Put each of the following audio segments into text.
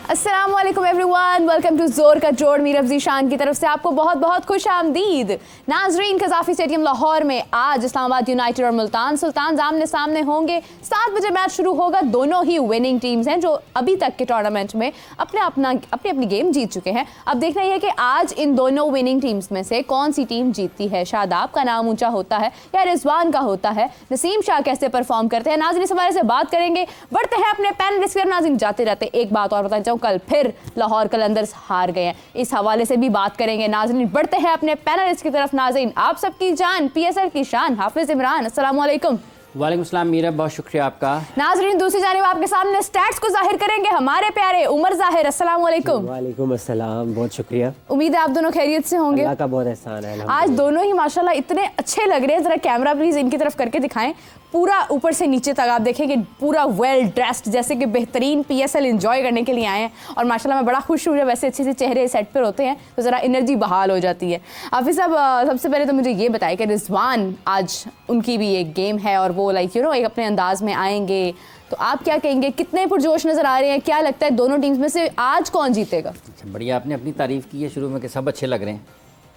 अस्सलाम वालेकुम everyone, welcome to जोर का जोड़। मीर अफजी शान की तरफ से आपको बहुत बहुत खुश आमदीद। नाजरीन, कज़ाफ़ी स्टेडियम लाहौर में आज इस्लामाबाद यूनाइटेड और मुल्तान सुल्तान आमने सामने होंगे। 7 बजे मैच शुरू होगा। दोनों ही विनिंग टीम्स हैं जो अभी तक के टूर्नामेंट में अपनी गेम जीत चुके हैं। अब देखना यह है कि आज इन दोनों विनिंग टीम्स में से कौन सी टीम जीतती है। शादाब का नाम ऊंचा होता है या रिजवान का होता है, नसीम शाह कैसे परफॉर्म करते हैं, नाज़रीन इस हवाले से बात करेंगे। बढ़ते हैं अपने पैनलिस्ट की। नाज़रीन जाते जाते एक बात और बताना चाहूँ, कल फिर लाहौर कलंदर्स हार गए हैं, इस हवाले से भी बात करेंगे। नाज़रीन बढ़ते हैं अपने पैनलिस्ट की तरफ। नाज़रीन आप सबकी जान, PSL की शान हाफिज इमरान, अस्सलाम वालेकुम। वालेकुम सलाम मीरा, बहुत शुक्रिया आपका। नाज़रीन दूसरी जानिब आपके सामने स्टैट्स को जाहिर करेंगे हमारे प्यारे उमर ज़ाहिर, अस्सलाम वालेकुम। वालेकुम अस्सलाम, बहुत शुक्रिया। उम्मीद है आप दोनों खैरियत से होंगे। अल्लाह का बहुत एहसान है। आज दोनों ही माशाल्लाह इतने अच्छे लग रहे हैं। जरा कैमरा प्लीज इनकी तरफ करके दिखाएं। पूरा ऊपर से नीचे तक आप देखें कि पूरा वेल ड्रेस्ड, जैसे कि बेहतरीन PSL एंजॉय करने के लिए आए हैं। और माशाल्लाह मैं बड़ा खुश हूँ जब ऐसे अच्छे से चेहरे सेट पर होते हैं तो ज़रा एनर्जी बहाल हो जाती है। हाफिज़ साहब, सबसे पहले तो मुझे ये बताइए कि रिजवान आज उनकी भी एक गेम है और वो एक अपने अंदाज में आएंगे, तो आप क्या कहेंगे, कितने पुरजोश नज़र आ रहे हैं, क्या लगता है दोनों टीम्स में से आज कौन जीतेगा? अच्छा, बढ़िया, आपने अपनी तारीफ़ की है शुरू में कि सब अच्छे लग रहे हैं।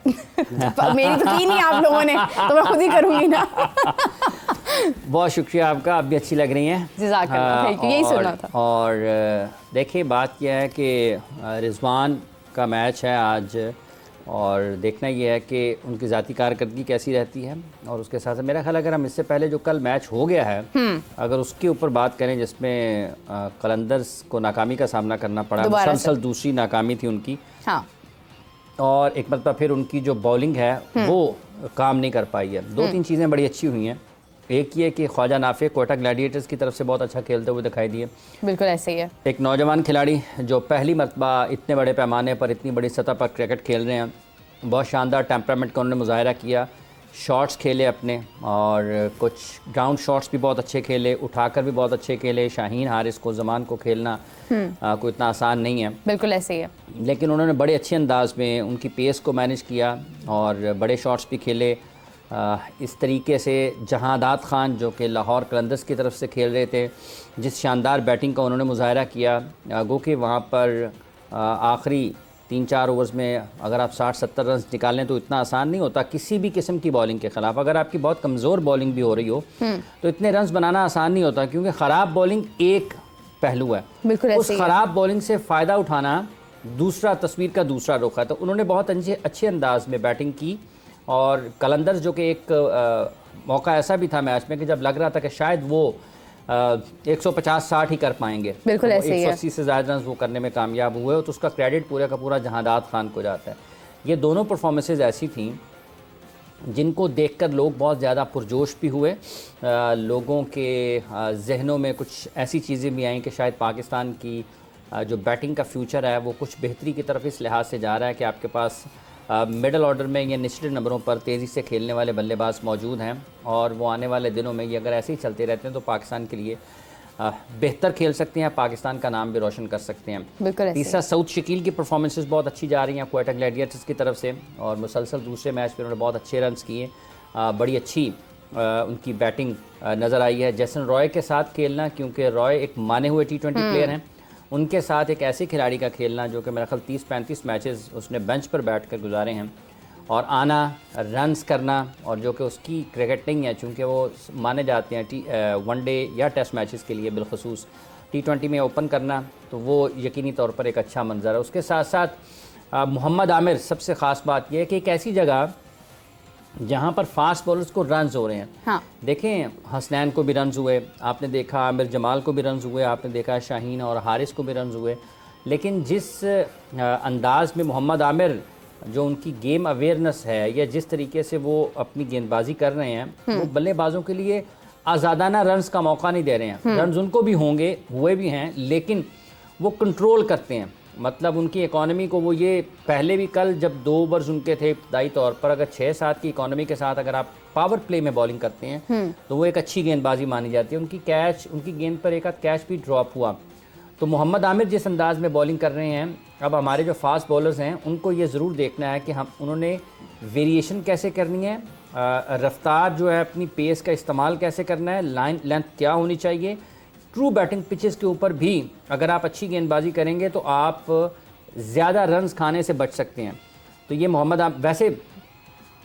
मेरी तो की नहीं आप लोगों ने, तो मैं खुद ही करूँगी ना। बहुत शुक्रिया आपका, आप भी अच्छी लग रही हैं। यही सुनना था। और देखिए बात यह है कि रिजवान का मैच है आज, और देखना ये है कि उनकी ज़ाती कारकर्दगी कैसी रहती है। और उसके साथ साथ मेरा ख्याल अगर हम इससे पहले जो कल मैच हो गया है अगर उसके ऊपर बात करें, जिसमें कलंदर्स को नाकामी का सामना करना पड़ा, मुसलसल दूसरी नाकामी थी उनकी। हाँ। और एक मतलब फिर उनकी जो बॉलिंग है वो काम नहीं कर पाई है। 2-3 चीज़ें बड़ी अच्छी हुई हैं। एक ये कि ख्वाजा नाफे कोयटा ग्लैडिएटर्स की तरफ से बहुत अच्छा खेलते हुए दिखाई दिए। बिल्कुल ऐसे ही है। एक नौजवान खिलाड़ी जो पहली मरतबा इतने बड़े पैमाने पर इतनी बड़ी सतह पर क्रिकेट खेल रहे हैं, बहुत शानदार टेम्परामेंट का उन्होंने मुजाहरा किया। शॉट्स खेले अपने, और कुछ ग्राउंड शॉट्स भी बहुत अच्छे खेले, उठाकर भी बहुत अच्छे खेले। शाहीन हारिस को ज़मान को खेलना कोई इतना आसान नहीं है। बिल्कुल ऐसे ही है। लेकिन उन्होंने बड़े अच्छे अंदाज में उनकी पेस को मैनेज किया और बड़े शॉट्स भी खेले। इस तरीके से जहादात खान जो कि लाहौर कलंदर्स की तरफ से खेल रहे थे, जिस शानदार बैटिंग का उन्होंने मुजाहरा किया, गो कि वहाँ पर आखिरी 3-4 ओवर्स में अगर आप 60-70 रन निकालें तो इतना आसान नहीं होता किसी भी किस्म की बॉलिंग के ख़िलाफ़। अगर आपकी बहुत कमज़ोर बॉलिंग भी हो रही हो तो इतने रन्स बनाना आसान नहीं होता, क्योंकि ख़राब बॉलिंग एक पहलू है, उस ख़राब बॉलिंग से फ़ायदा उठाना दूसरा, तस्वीर का दूसरा रुख है। तो उन्होंने बहुत अच्छे अंदाज में बैटिंग की। और कलंदर्स जो कि एक मौका ऐसा भी था मैच में कि जब लग रहा था कि शायद वो 150-60 ही कर पाएंगे, बिल्कुल ऐसे ही है। 180 से ज़्यादा रन वो करने में कामयाब हुए, तो उसका क्रेडिट पूरा का पूरा जहादात खान को जाता है। ये दोनों परफॉर्मेंसेज ऐसी थीं जिनको देखकर लोग बहुत ज़्यादा पुरजोश भी हुए। लोगों के जहनों में कुछ ऐसी चीज़ें भी आईं कि शायद पाकिस्तान की जो बैटिंग का फ्यूचर है वो कुछ बेहतरी की तरफ इस लिहाज से जा रहा है कि आपके पास मिडल ऑर्डर में या निचले नंबरों पर तेज़ी से खेलने वाले बल्लेबाज मौजूद हैं। और वो आने वाले दिनों में ये अगर ऐसे ही चलते रहते हैं तो पाकिस्तान के लिए बेहतर खेल सकते हैं, पाकिस्तान का नाम भी रोशन कर सकते हैं। तीसरा, सऊद शकील की परफॉर्मेंसेस बहुत अच्छी जा रही हैं कोयटा ग्लैडिएटर्स की तरफ से, और मुसलसल दूसरे मैच में उन्होंने बहुत अच्छे रन्स किए। बड़ी अच्छी उनकी बैटिंग नज़र आई है। जैसन रॉय के साथ खेलना, क्योंकि रॉय एक माने हुए T20 प्लेयर हैं, उनके साथ एक ऐसे खिलाड़ी का खेलना जो कि मेरा ख्याल 30-35 मैचेस उसने बेंच पर बैठ कर गुजारे हैं, और आना, रन्स करना, और जो कि उसकी क्रिकेट नहीं है, चूँकि वो माने जाते हैं वनडे या टेस्ट मैचेस के लिए, बिलखसूस T20 में ओपन करना, तो वो यकीनी तौर पर एक अच्छा मंजर है। उसके साथ साथ मोहम्मद आमिर, सबसे ख़ास बात यह है कि एक ऐसी जगह जहाँ पर फास्ट बॉलर्स को रन्स हो रहे हैं। हाँ। देखें, हसनैन को भी रन्स हुए, आपने देखा आमिर जमाल को भी रन्स हुए, आपने देखा शाहीन और हारिस को भी रन्स हुए। लेकिन जिस अंदाज में मोहम्मद आमिर, जो उनकी गेम अवेयरनेस है या जिस तरीके से वो अपनी गेंदबाजी कर रहे हैं, वो बल्लेबाजों के लिए आज़ादाना रन्स का मौका नहीं दे रहे हैं। रन्स उनको भी होंगे, हुए भी हैं, लेकिन वो कंट्रोल करते हैं। मतलब उनकी इकॉनमी को वो, ये पहले भी कल जब 2 ओवर्स उनके थे इब्तदाई तौर पर, अगर 6-7 की इकॉनमी के साथ अगर आप पावर प्ले में बॉलिंग करते हैं तो वो एक अच्छी गेंदबाजी मानी जाती है। उनकी गेंद पर एक आध कैच भी ड्रॉप हुआ। तो मोहम्मद आमिर जिस अंदाज में बॉलिंग कर रहे हैं, अब हमारे जो फास्ट बॉलर्स हैं उनको ये ज़रूर देखना है कि उन्होंने वेरिएशन कैसे करनी है, रफ्तार जो है अपनी पेस का इस्तेमाल कैसे करना है, लाइन लेंथ क्या होनी चाहिए, ट्रू बैटिंग पिचेस के ऊपर भी अगर आप अच्छी गेंदबाजी करेंगे तो आप ज़्यादा रन्स खाने से बच सकते हैं। तो ये मोहम्मद आप वैसे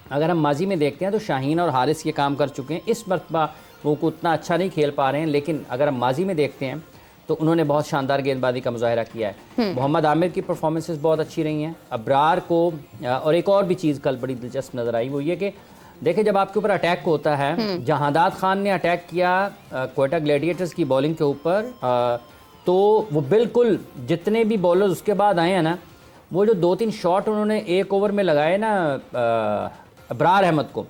अगर हम माजी में देखते हैं तो शाहीन और हारिस ये काम कर चुके हैं, इस मरतबा वो को उतना अच्छा नहीं खेल पा रहे हैं, लेकिन अगर हम माजी में देखते हैं तो उन्होंने बहुत शानदार गेंदबाजी का मुजाहिरा किया है। मोहम्मद आमिर की परफॉर्मेंसेस बहुत अच्छी रही हैं। अब्रार को और एक और भी चीज़ कल बड़ी दिलचस्प नज़र आई, वो ये कि देखिए जब आपके ऊपर अटैक होता है, जहादात खान ने अटैक किया क्वेटा ग्लैडिएटर्स की बॉलिंग के ऊपर, तो वो बिल्कुल जितने भी बॉलर्स उसके बाद आए हैं ना, वो जो 2-3 शॉट उन्होंने एक ओवर में लगाए ना अब्रार अहमद को,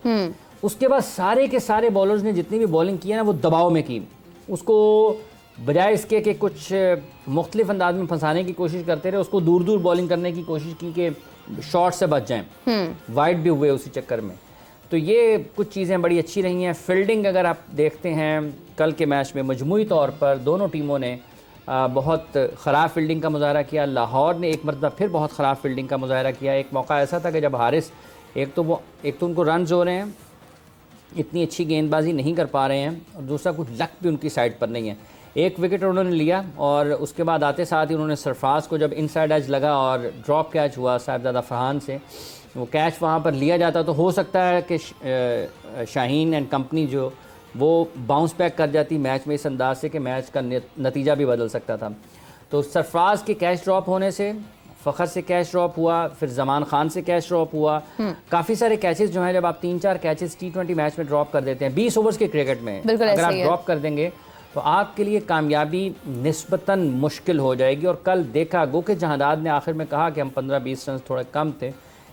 उसके बाद सारे के सारे बॉलर्स ने जितनी भी बॉलिंग की है ना वो दबाव में की, उसको बजाय इसके कि कुछ मुख्तलिफ अंदाज में फंसाने की कोशिश करते रहे, उसको दूर दूर बॉलिंग करने की कोशिश की कि शॉट से बच जाएं, वाइड भी हुए उसी चक्कर में। तो ये कुछ चीज़ें बड़ी अच्छी रही हैं। फील्डिंग अगर आप देखते हैं कल के मैच में मजमूई तौर पर दोनों टीमों ने बहुत ख़राब फील्डिंग का मुजाहरा किया। लाहौर ने एक मरतबा फिर बहुत ख़राब फील्डिंग का मुजाहरा किया। एक मौका ऐसा था कि जब हारिस एक तो उनको रन हो रहे हैं, इतनी अच्छी गेंदबाजी नहीं कर पा रहे हैं, और दूसरा कुछ लक भी उनकी साइड पर नहीं है। एक विकेट उन्होंने लिया और उसके बाद आते साथ ही उन्होंने सरफराज को जब इनसाइड एज लगा और ड्रॉप कैच हुआ साहिबजादा फरहान से, वो कैच वहाँ पर लिया जाता तो हो सकता है कि शाहीन एंड कंपनी जो वो बाउंस बैक कर जाती मैच में इस अंदाज से कि मैच का नतीजा भी बदल सकता था। तो सरफराज के कैच ड्रॉप होने से, फ़खर से कैच ड्रॉप हुआ, फिर जमान खान से कैच ड्रॉप हुआ, काफ़ी सारे कैचेस जो हैं, जब आप 3-4 कैचेस T20 मैच में ड्रॉप कर देते हैं 20 ओवर्स के क्रिकेट में, अगर आप ड्रॉप कर देंगे तो आपके लिए कामयाबी निस्बतन मुश्किल हो जाएगी। और कल देखा गो कि जहादात ने आखिर में कहा कि हम 15-20 रन थोड़े कम थे,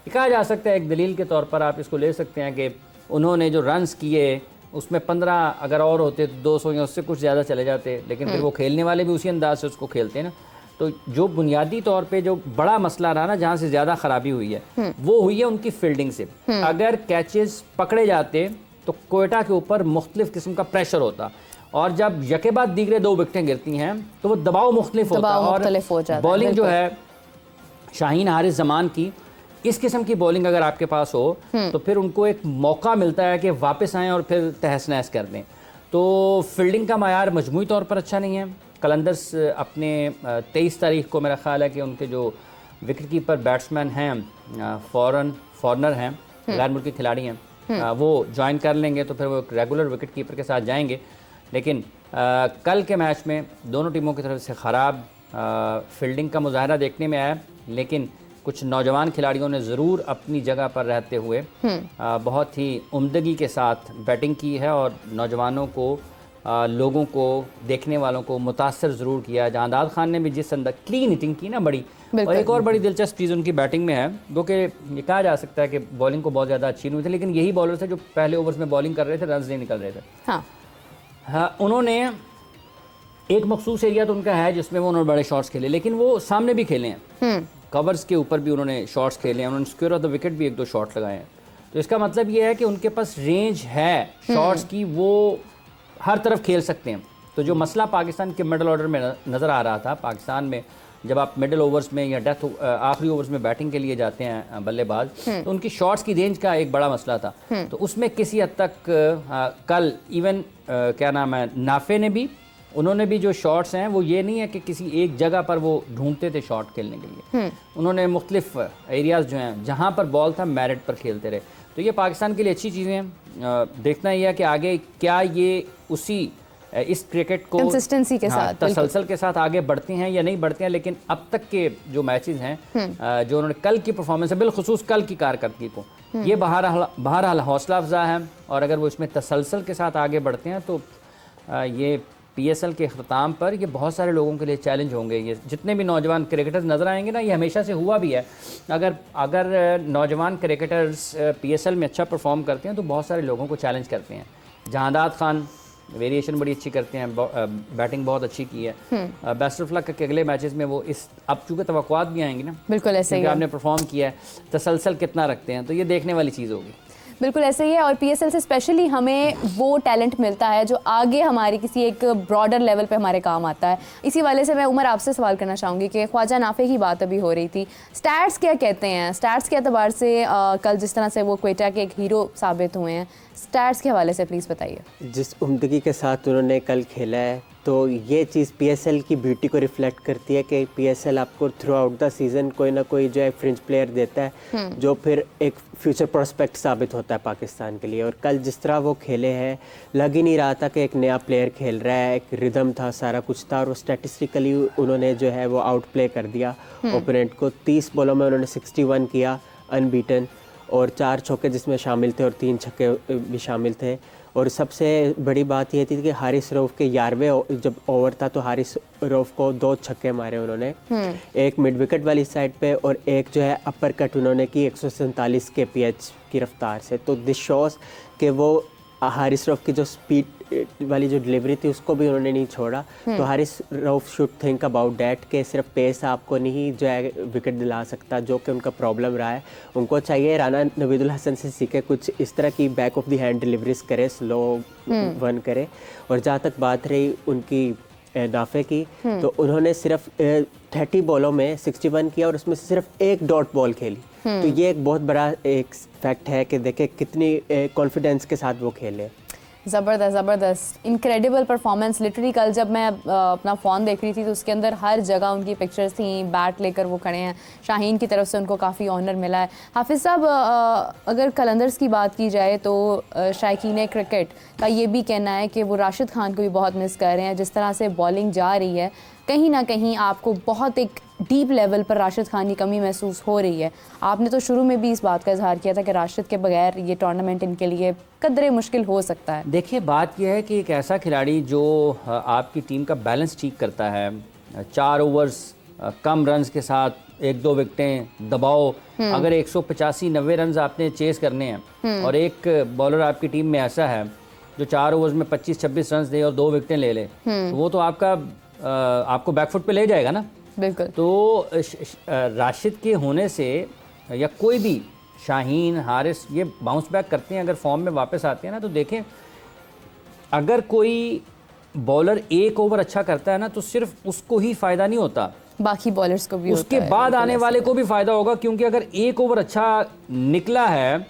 कहा जा सकता है एक दलील के तौर पर आप इसको ले सकते हैं कि उन्होंने जो रन्स किए उसमें 15 अगर और होते तो 200 या उससे कुछ ज़्यादा चले जाते, लेकिन फिर वो खेलने वाले भी उसी अंदाज से उसको खेलते हैं ना। तो जो बुनियादी तौर पे जो बड़ा मसला रहा ना, जहाँ से ज़्यादा ख़राबी हुई है वो हुई है उनकी फील्डिंग से। अगर कैचेस पकड़े जाते तो क्वेटा के ऊपर मुख्तलिफ किस्म का प्रेशर होता, और जब यके बाद दीगरे 2 विकेटें गिरती हैं तो वो दबाव मुख्तलिफ होता और बॉलिंग जो है शाहीन हारिस जमान की, इस किस्म की बॉलिंग अगर आपके पास हो तो फिर उनको एक मौका मिलता है कि वापस आएँ और फिर तहस नहस कर दें। तो फील्डिंग का मायार मजमूई तौर पर अच्छा नहीं है। कलंदर्स अपने 23 तारीख को मेरा ख्याल है कि उनके जो विकेट कीपर बैट्समैन हैं फॉरनर हैं, गैर मुल्की खिलाड़ी हैं, वो ज्वाइन कर लेंगे तो फिर वो एक रेगुलर विकेट कीपर के साथ जाएंगे। लेकिन कल के मैच में दोनों टीमों की तरफ से ख़राब फील्डिंग का मुजाहरा देखने में आया, लेकिन कुछ नौजवान खिलाड़ियों ने ज़रूर अपनी जगह पर रहते हुए बहुत ही उम्दगी के साथ बैटिंग की है और नौजवानों को, लोगों को, देखने वालों को मुतासर ज़रूर किया। जहादात खान ने भी जिस अंदर क्लीन हिटिंग की ना बड़ी, और एक और बड़ी दिलचस्प चीज़ उनकी बैटिंग में है वो कि ये कहा जा सकता है कि बॉलिंग को बहुत ज़्यादा अच्छी नहीं हुई थी, लेकिन यही बॉलर थे जो पहले ओवर्स में बॉलिंग कर रहे थे, रन नहीं निकल रहे थे। हाँ, उन्होंने एक मखसूस एरिया तो उनका है जिसमें वो उन्होंने बड़े शॉट्स खेले, लेकिन वो सामने भी खेले हैं, कवर्स के ऊपर भी उन्होंने शॉट्स खेले हैं, उन्होंने स्क्वायर ऑफ द विकेट भी 1-2 शॉट लगाए हैं। तो इसका मतलब ये है कि उनके पास रेंज है शॉट्स की, वो हर तरफ खेल सकते हैं। तो जो मसला पाकिस्तान के मिडल ऑर्डर में नज़र आ रहा था, पाकिस्तान में जब आप मिडल ओवर्स में या आखिरी ओवर्स में बैटिंग के लिए जाते हैं बल्लेबाज, तो उनकी शॉट्स की रेंज का एक बड़ा मसला था। तो उसमें किसी हद तक कल इवन क्या नाम है, नाफे ने भी, उन्होंने भी जो शॉट्स हैं वो ये नहीं है कि किसी एक जगह पर वो ढूंढते थे शॉट खेलने के लिए, उन्होंने मुख्तलिफ एरियाज़ जो हैं जहाँ पर बॉल था मेरिट पर खेलते रहे। तो ये पाकिस्तान के लिए अच्छी चीज़ें हैं। देखना ही है कि आगे क्या ये उसी इस क्रिकेट को कंसिस्टेंसी के साथ, तसलसल के साथ आगे बढ़ते हैं या नहीं बढ़ते हैं। लेकिन अब तक के जो मैचेस हैं, जो उन्होंने कल की परफॉर्मेंस है, बिलखुसूस कल की कारकर्दगी को, ये बहरहाल हौसला अफजा है। और अगर वो इसमें तसलसल के साथ आगे बढ़ते हैं तो ये PSL के अख्ताम पर ये बहुत सारे लोगों के लिए चैलेंज होंगे। ये जितने भी नौजवान क्रिकेटर्स नज़र आएंगे ना, ये हमेशा से हुआ भी है। अगर नौजवान क्रिकेटर्स PSL में अच्छा परफॉर्म करते हैं तो बहुत सारे लोगों को चैलेंज करते हैं। जहादात खान वेरिएशन बड़ी अच्छी करते हैं, बैटिंग बहुत अच्छी की है। बेस्ट ऑफ लक के अगले मैचेस में वो इस अब चूँकि तवक्कुआत भी आएंगी ना, बिल्कुल ऐसे ही आपने परफॉर्म किया है, तसलसल कितना रखते हैं, तो ये देखने वाली चीज़ होगी। बिल्कुल ऐसे ही है। और PSL से स्पेशली हमें वो टैलेंट मिलता है जो आगे हमारी किसी एक ब्रॉडर लेवल पे हमारे काम आता है। इसी वाले से मैं उमर आपसे सवाल करना चाहूँगी कि ख्वाजा नाफे की बात अभी हो रही थी, स्टैट्स क्या कहते हैं? स्टैट्स के एतबार से कल जिस तरह से वो क्वेटा के एक हीरो साबित हुए हैं, स्टैट्स के हवाले से प्लीज़ बताइए। जिस उम्दगी के साथ उन्होंने कल खेला है, तो ये चीज़ पीएसएल की ब्यूटी को रिफ्लेक्ट करती है कि पीएसएल आपको थ्रू आउट द सीज़न कोई ना कोई जो है फ्रिंज प्लेयर देता है जो फिर एक फ्यूचर प्रोस्पेक्ट साबित होता है पाकिस्तान के लिए। और कल जिस तरह वो खेले हैं, लग ही नहीं रहा था कि एक नया प्लेयर खेल रहा है, एक रिदम था, सारा कुछ था। और स्टैटिस्टिकली उन्होंने जो है वो आउट प्ले कर दिया ओपोनेंट को। 30 बॉलों में उन्होंने 61 किया अनबीटन, और 4 चौके जिसमें शामिल थे और 3 छक्के भी शामिल थे। और सबसे बड़ी बात ये थी कि हारिस रऊफ के 11वें जब ओवर था तो हारिस रऊफ को 2 छक्के मारे उन्होंने, एक मिड विकेट वाली साइड पे और एक जो है अपर कट उन्होंने की 147 kph की रफ्तार से। तो दिस शोज कि वो हारिस रऊफ की जो स्पीड वाली जो डिलीवरी थी उसको भी उन्होंने नहीं छोड़ा। तो Haris Rauf should think about that कि सिर्फ पेस आपको नहीं जो है विकेट दिला सकता, जो कि उनका प्रॉब्लम रहा है। उनको चाहिए राना नवीदुल हसन से सीखे कुछ इस तरह की back of the hand deliveries करे, स्लो वन करे। और जहाँ तक बात रही उनकी नाफे की, तो उन्होंने सिर्फ 30 बॉलों में 61 किया और उसमें से सिर्फ 1 डॉट बॉल खेली। तो ये एक बहुत बड़ा एक फैक्ट है कि देखें कितनी कॉन्फिडेंस के साथ वो खेले। ज़बरदस्त ज़बरदस्त, इनक्रेडिबल परफॉर्मेंस। लिटरली कल जब मैं अपना फ़ोन देख रही थी तो उसके अंदर हर जगह उनकी पिक्चर्स थी, बैट लेकर वो खड़े हैं। शाहीन की तरफ से उनको काफ़ी ऑनर मिला है। हाफिज़ साहब, अगर कलंदर्स की बात की जाए तो शायकीन क्रिकेट का ये भी कहना है कि वो राशिद खान को भी बहुत मिस कर रहे हैं। जिस तरह से बॉलिंग जा रही है, कहीं ना कहीं आपको बहुत एक डीप लेवल पर राशिद खान की कमी महसूस हो रही है। आपने तो शुरू में भी इस बात का इजहार किया था कि राशिद के बगैर ये टूर्नामेंट इनके लिए कदरे मुश्किल हो सकता है। देखिए, बात यह है कि एक ऐसा खिलाड़ी जो आपकी टीम का बैलेंस ठीक करता है, 4 ओवर्स कम रन्स के साथ 1-2 विकेटें दबाओ, अगर 185-90 रन आपने चेस करने हैं और एक बॉलर आपकी टीम में ऐसा है जो 4 ओवर्स में 25-26 रन दे और 2 विकेटें ले ले, तो वो तो आपको बैकफुट पे ले जाएगा ना। बिल्कुल। तो राशिद के होने से या कोई भी शाहीन, हारिस, ये बाउंस बैक करते हैं, अगर फॉर्म में वापस आते हैं ना, तो देखें अगर कोई बॉलर 1 ओवर अच्छा करता है ना तो सिर्फ उसको ही फ़ायदा नहीं होता, बाकी बॉलर्स को भी उसके बाद आने वाले को भी फ़ायदा होगा। क्योंकि अगर 1 ओवर अच्छा निकला है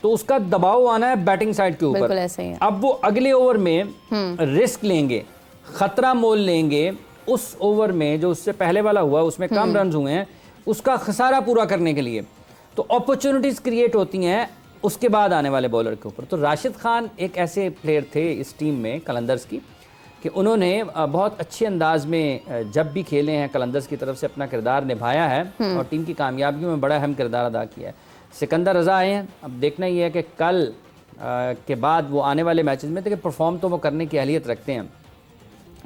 तो उसका दबाव आना है बैटिंग साइड के ऊपर। ऐसे ही है। अब वो अगले ओवर में रिस्क लेंगे, खतरा मोल लेंगे। उस ओवर में जो उससे पहले वाला हुआ उसमें कम रन हुए हैं, उसका खसारा पूरा करने के लिए तो अपॉर्चुनिटीज़ क्रिएट होती हैं उसके बाद आने वाले बॉलर के ऊपर। तो राशिद खान एक ऐसे प्लेयर थे इस टीम में कलंदर्स की कि उन्होंने बहुत अच्छे अंदाज में जब भी खेले हैं कलंदर्स की तरफ से अपना किरदार निभाया है और टीम की कामयाबियों में बड़ा अहम किरदार अदा किया है। सिकंदर रज़ा आए हैं, अब देखना ये है कि कल के बाद वो आने वाले मैचेस में देखिए परफॉर्म तो वो करने की अहलियत रखते हैं।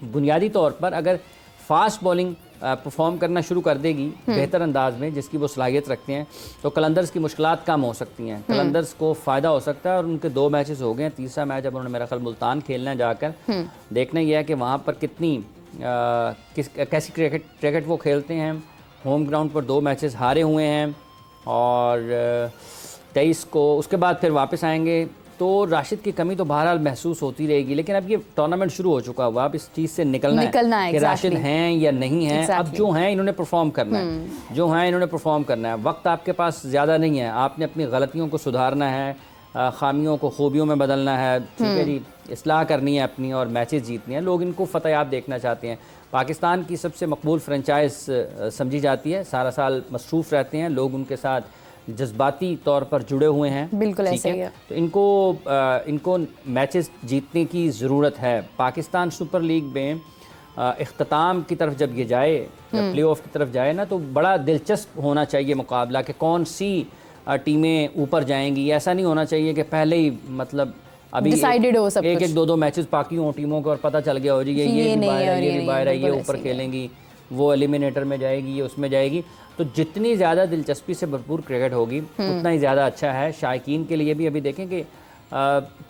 बुनियादी तौर पर अगर फास्ट बॉलिंग परफॉर्म करना शुरू कर देगी बेहतर अंदाज में, जिसकी वो सलाहियत रखते हैं, तो कलंदर्स की मुश्किलात कम हो सकती हैं, कलंदर्स को फ़ायदा हो सकता है। और उनके 2 मैचेस हो गए हैं, तीसरा मैच अब उन्होंने मेरा ख्याल मुल्तान खेलना है जाकर। देखना यह है कि वहाँ पर कितनी कैसी क्रिकेट वो खेलते हैं। होम ग्राउंड पर 2 मैचेस हारे हुए हैं और 23 को उसके बाद फिर वापस आएंगे। तो राशिद की कमी तो बहरहाल महसूस होती रहेगी, लेकिन अब ये टूर्नामेंट शुरू हो चुका हुआ, अब इस चीज़ से निकलना है कि राशिद हैं या नहीं हैं। अब जो हैं इन्होंने परफॉर्म करना है, जो हैं इन्होंने परफॉर्म करना है। वक्त आपके पास ज़्यादा नहीं है, आपने अपनी गलतियों को सुधारना है, खामियों को खूबियों में बदलना है, ठीक है जी, इस्लाह करनी है अपनी और मैचेस जीतनी है। लोग इनको फतेहाब देखना चाहते हैं। पाकिस्तान की सबसे मकबूल फ्रेंचाइज समझी जाती है, सारा साल मसरूफ़ रहते हैं लोग, उनके साथ जज्बाती तौर पर जुड़े हुए हैं। बिल्कुल ऐसे ही है। तो इनको मैचेस जीतने की ज़रूरत है। पाकिस्तान सुपर लीग में इख्तिताम की तरफ जब ये जाए, जब प्ले ऑफ की तरफ जाए ना, तो बड़ा दिलचस्प होना चाहिए मुकाबला कि कौन सी टीमें ऊपर जाएंगी। ऐसा नहीं होना चाहिए कि पहले ही मतलब अभी डिसाइडेड हो सब एक 2 मैचेस बाकी हों टीमों को और पता चल गया हो जी ये भी बाहर है, ये भी बाहर है, ये ऊपर खेलेंगी, वो एलिमिनेटर में जाएगी, ये उसमें जाएगी। तो जितनी ज़्यादा दिलचस्पी से भरपूर क्रिकेट होगी उतना ही ज़्यादा अच्छा है। शायकीन के लिए भी अभी देखें कि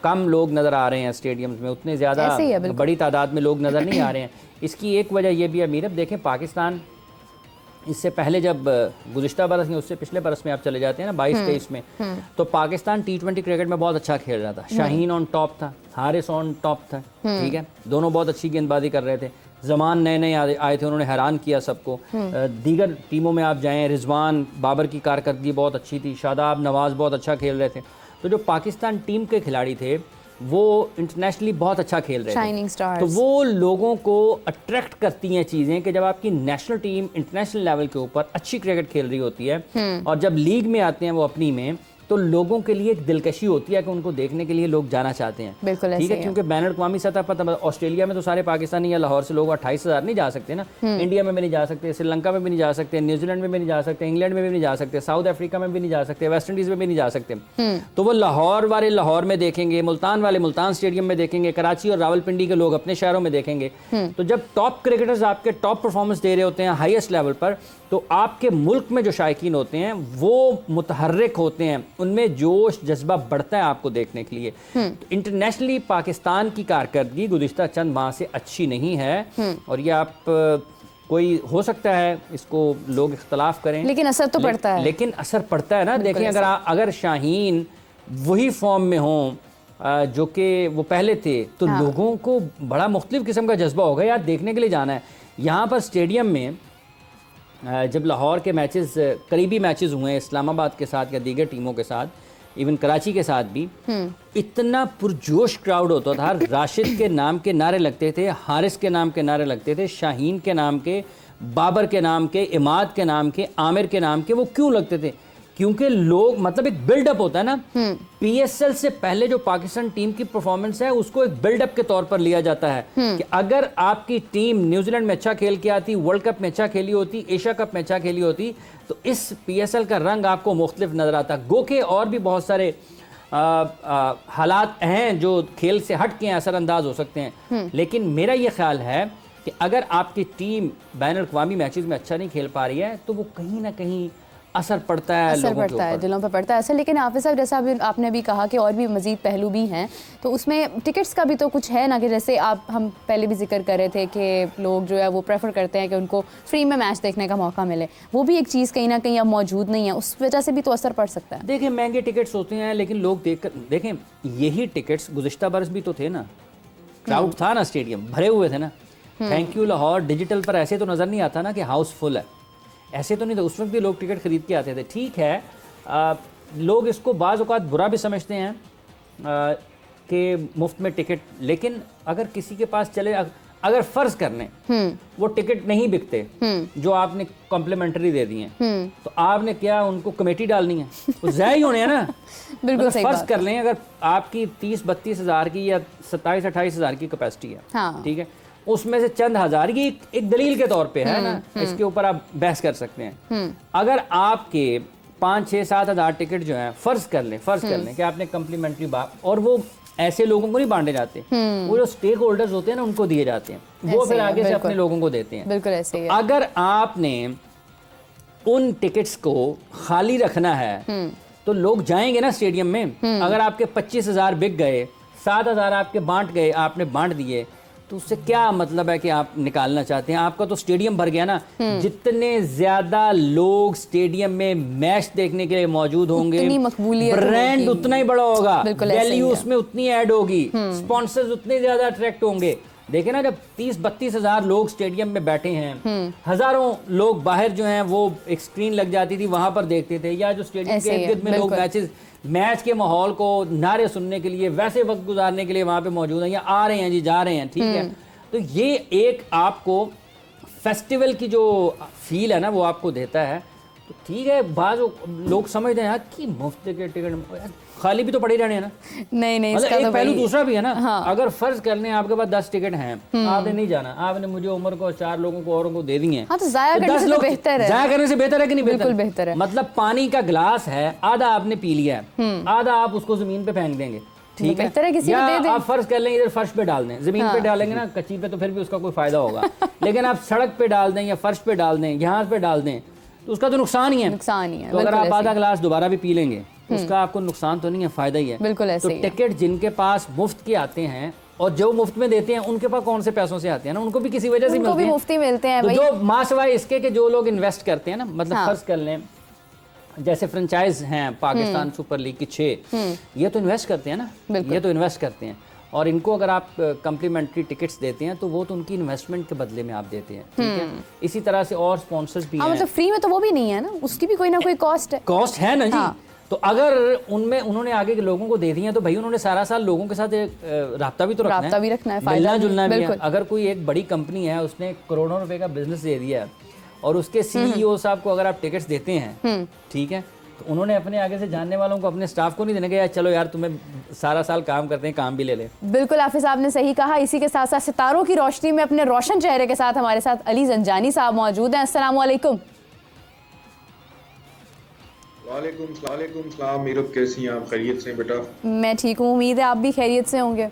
कम लोग नज़र आ रहे हैं स्टेडियम्स में, उतने ज़्यादा बड़ी तादाद में लोग नज़र नहीं आ रहे हैं। इसकी एक वजह यह भी अमीर, अब देखें पाकिस्तान इससे पहले जब गुज़िश्ता बरस या उससे पिछले बरस में आप चले जाते हैं ना 22-23 में, तो पाकिस्तान T20 क्रिकेट में बहुत अच्छा खेल रहा था। शाहीन ऑन टॉप था, हारिस ऑन टॉप था, ठीक है, दोनों बहुत अच्छी गेंदबाजी कर रहे थे। ज़मान नए आए थे, उन्होंने हैरान किया सबको। दीगर टीमों में आप जाएं, रिजवान बाबर की कारकर्दगी बहुत अच्छी थी, शादाब नवाज़ बहुत अच्छा खेल रहे थे। तो जो पाकिस्तान टीम के खिलाड़ी थे वो इंटरनेशनली बहुत अच्छा खेल रहे Shining थे। stars। तो वो लोगों को अट्रैक्ट करती हैं चीज़ें कि जब आपकी नेशनल टीम इंटरनेशनल लेवल के ऊपर अच्छी क्रिकेट खेल रही होती है और जब लीग में आते हैं वो अपनी में, तो लोगों के लिए एक दिलकशी होती है कि उनको देखने के लिए लोग जाना चाहते हैं। बिल्कुल ठीक है, ऐसे क्योंकि बैन अवी सतह पर ऑस्ट्रेलिया में तो सारे पाकिस्तानी या लाहौर से लोग 28,000 नहीं जा सकते ना, इंडिया में भी नहीं जा सकते, श्रीलंका में भी नहीं जा सकते, न्यूजीलैंड में भी नहीं जा सकते, इंग्लैंड में भी नहीं जा सकते, साउथ अफ्रीका में भी नहीं जा सकते, वेस्ट इंडीज़ में भी नहीं जा सकते। तो वो लाहौर वाले लाहौर में देखेंगे, मुल्तान वाले मुल्तान स्टेडियम में देखेंगे, कराची और रावलपिंडी के लोग अपने शहरों में देखेंगे। तो जब टॉप क्रिकेटर्स आपके टॉप परफॉर्मेंस दे रहे होते हैं हाईएस्ट लेवल पर, तो आपके मुल्क में जो शायकीन होते हैं वो मुतहर्रिक होते हैं, उनमें जोश जज्बा बढ़ता है आपको देखने के लिए। तो इंटरनेशनली पाकिस्तान की कारकर्दगी गुज़िश्ता चंद माह से अच्छी नहीं है और ये आप कोई हो सकता है इसको लोग इख्तलाफ करें, लेकिन असर तो पड़ता है। लेकिन असर पड़ता है ना। देखें, अगर शाहीन वही फॉर्म में हों जो कि वो पहले थे, तो लोगों को बड़ा मुख्तलिफ किस्म का जज्बा होगा यार देखने के लिए जाना है। यहाँ पर स्टेडियम में जब लाहौर के मैचेस करीबी मैचेस हुए इस्लामाबाद के साथ या दीगर टीमों के साथ, इवन कराची के साथ भी, इतना पुरजोश क्राउड होता था। राशिद के नाम के नारे लगते थे, हारिस के नाम के नारे लगते थे, शाहीन के नाम के, बाबर के नाम के, इमाद के नाम के, आमिर के नाम के। वो क्यों लगते थे? क्योंकि लोग, मतलब एक बिल्डअप होता है ना, पीएसएल से पहले जो पाकिस्तान टीम की परफॉर्मेंस है उसको एक बिल्डअप के तौर पर लिया जाता है कि अगर आपकी टीम न्यूजीलैंड में अच्छा खेल के आती, वर्ल्ड कप में अच्छा खेली होती, एशिया कप में अच्छा खेली होती, तो इस पीएसएल का रंग आपको मुख्तलिफ नजर आता। गो के और भी बहुत सारे हालात हैं जो खेल से हट के असरअंदाज हो सकते हैं, लेकिन मेरा ये ख्याल है कि अगर आपकी टीम बैन अवी मैचेस में अच्छा नहीं खेल पा रही है तो वो कहीं ना कहीं असर पड़ता है, दिलों पर पड़ता है असर। लेकिन हाफिज़ साहब, जैसा आपने भी कहा कि और भी मज़ीद पहलू भी हैं, तो उसमें टिकट्स का भी तो कुछ है ना, कि जैसे हम पहले भी जिक्र कर रहे थे कि लोग जो है वो प्रेफर करते हैं कि उनको फ्री में मैच देखने का मौका मिले। वो भी एक चीज़ कहीं ना कहीं अब मौजूद नहीं है, उस वजह से भी तो असर पड़ सकता है। देखिए, महंगे टिकट्स होते हैं लेकिन लोग देखें यही टिकट्स गुज़िश्ता बरस भी तो थे ना, क्राउड था ना, स्टेडियम भरे हुए थे ना। थैंक यू लाहौर डिजिटल पर ऐसे तो नज़र नहीं आता ना कि हाउसफुल है, ऐसे तो नहीं था। उस वक्त भी लोग टिकट खरीद के आते थे। ठीक है, लोग इसको बाज़ औक़ात बुरा भी समझते हैं कि मुफ्त में टिकट, लेकिन अगर किसी के पास चले, अगर फ़र्ज़ कर लें वो टिकट नहीं बिकते जो आपने कॉम्प्लीमेंट्री दे दिए हैं, तो आपने क्या उनको कमेटी डालनी है? वो ज़ाया ही होने हैं ना। बिल्कुल सही फ़र्ज़ कर लें अगर आपकी 30-32 हज़ार की या 27-28 हज़ार की कैपेसिटी है, ठीक है, उसमें से चंद हजार की एक दलील के तौर पे है ना, इसके ऊपर आप बहस कर सकते हैं। अगर आपके 5-6-7 हज़ार टिकट जो है, फर्ज कर लें कि आपने कम्प्लीमेंट्री और वो ऐसे लोगों को नहीं बांटे जाते, वो जो स्टेक होल्डर्स होते हैं ना उनको दिए जाते हैं, वो फिर आगे से अपने लोगों को देते हैं। बिल्कुल ऐसे ही है। अगर आपने उन टिकट्स को खाली रखना है तो लोग जाएंगे ना स्टेडियम में। अगर आपके 25,000 बिक गए, 7,000 आपके बांट गए, आपने बांट दिए, तो उससे क्या मतलब है कि आप निकालना चाहते हैं? आपका तो स्टेडियम भर गया ना। जितने ज्यादा लोग स्टेडियम में मैच देखने के लिए मौजूद होंगे, ब्रांड उतना ही बड़ा होगा, वैल्यू उसमें उतनी ऐड होगी, स्पॉन्सर्स उतने ज्यादा अट्रैक्ट होंगे। देखे ना, जब 30-32 हज़ार लोग स्टेडियम में बैठे हैं, हजारों लोग बाहर जो हैं वो एक स्क्रीन लग जाती थी वहां पर देखते थे, या जो स्टेडियम के इर्द गिर्द में लोग मैच के माहौल को नारे सुनने के लिए, वैसे वक्त गुजारने के लिए वहां पे मौजूद हैं, या आ रहे हैं जी, जा रहे हैं, ठीक है। तो ये एक आपको फेस्टिवल की जो फील है ना वो आपको देता है। तो ठीक है, बाज़ लोग समझते हैं यार कि मुफ्त के टिकट खाली भी तो पड़े रहने हैं ना। नहीं, मतलब एक पहलू दूसरा भी है ना। हाँ। अगर फर्ज कर लें आपके पास 10 टिकट हैं, आपने नहीं जाना, आपने मुझे उम्र को 4 लोगों को औरों को दे दिए हैं, हाँ, तो ज़ाया करने से तो बेहतर है। ज़ाया करने से बेहतर है कि नहीं? बिल्कुल बेहतर है। मतलब पानी का गिलास है, आधा आपने पी लिया है, आधा आप उसको जमीन पे फेंक देंगे, ठीक है, या आप फर्ज कर लें इधर फर्श पे डाल दें, जमीन पे डालेंगे ना कच्ची पे तो फिर भी उसका कोई फायदा होगा, लेकिन आप सड़क पे डाल दें या फर्श पे डाल दें, यहाँ पे डाल दें, तो उसका तो नुकसान ही है। तो अगर आप आधा गिलास दोबारा भी पी लेंगे उसका आपको नुकसान तो नहीं है, फायदा ही है। बिल्कुल ऐसे तो टिकट जिनके पास मुफ्त के आते हैं और जो मुफ्त में देते हैं, उनके पास कौन से पैसों से आते हैं ना, उनको भी किसी वजह से मिलते हैं, मुफ्ती मिलते हैं। तो जो मासवाए इसके के जो लोग इन्वेस्ट करते हैं ना, मतलब फर्ज कर लें जैसे फ्रेंचाइज हैं पाकिस्तान सुपर लीग की 6, ये तो इन्वेस्ट करते हैं ना, ये तो इन्वेस्ट करते हैं, और इनको अगर आप कम्प्लीमेंट्री टिकट्स देते हैं तो वो तो उनकी इन्वेस्टमेंट के बदले में आप देते हैं, ठीक है। इसी तरह से और स्पॉन्सर्स भी हैं। मतलब फ्री में तो वो भी नहीं है ना, उसकी भी कोई ना कोई कॉस्ट है। कॉस्ट है ना जी। तो अगर उनमें उन्होंने आगे के लोगों को दे दी हैं तो भाई उन्होंने सारा साल लोगों के साथ राब्ता भी तो रखना है, मिलना जुलना भी है। अगर कोई एक बड़ी कंपनी है उसने करोड़ों रुपए का बिजनेस दे दिया है और उसके सीईओ साहब को अगर आप टिकट्स देते हैं, ठीक है, तो उन्होंने अपने आगे से जानने वालों को, अपने स्टाफ को नहीं देने के यार चलो यार तुम्हें सारा साल काम करते हैं, काम भी ले ले। बिल्कुल हाफिज साहब ने सही कहा। इसी के साथ साथ सितारों की रोशनी में अपने रोशन चेहरे के साथ हमारे साथ अली जंजानी साहब मौजूद हैं। अस्सलाम वालेकुम। वालेकुम सलाम। मीरब कैसी हैं आप? खैरियत से बेटा? मैं ठीक हूँ, उम्मीद है आप भी खैरियत से होंगे।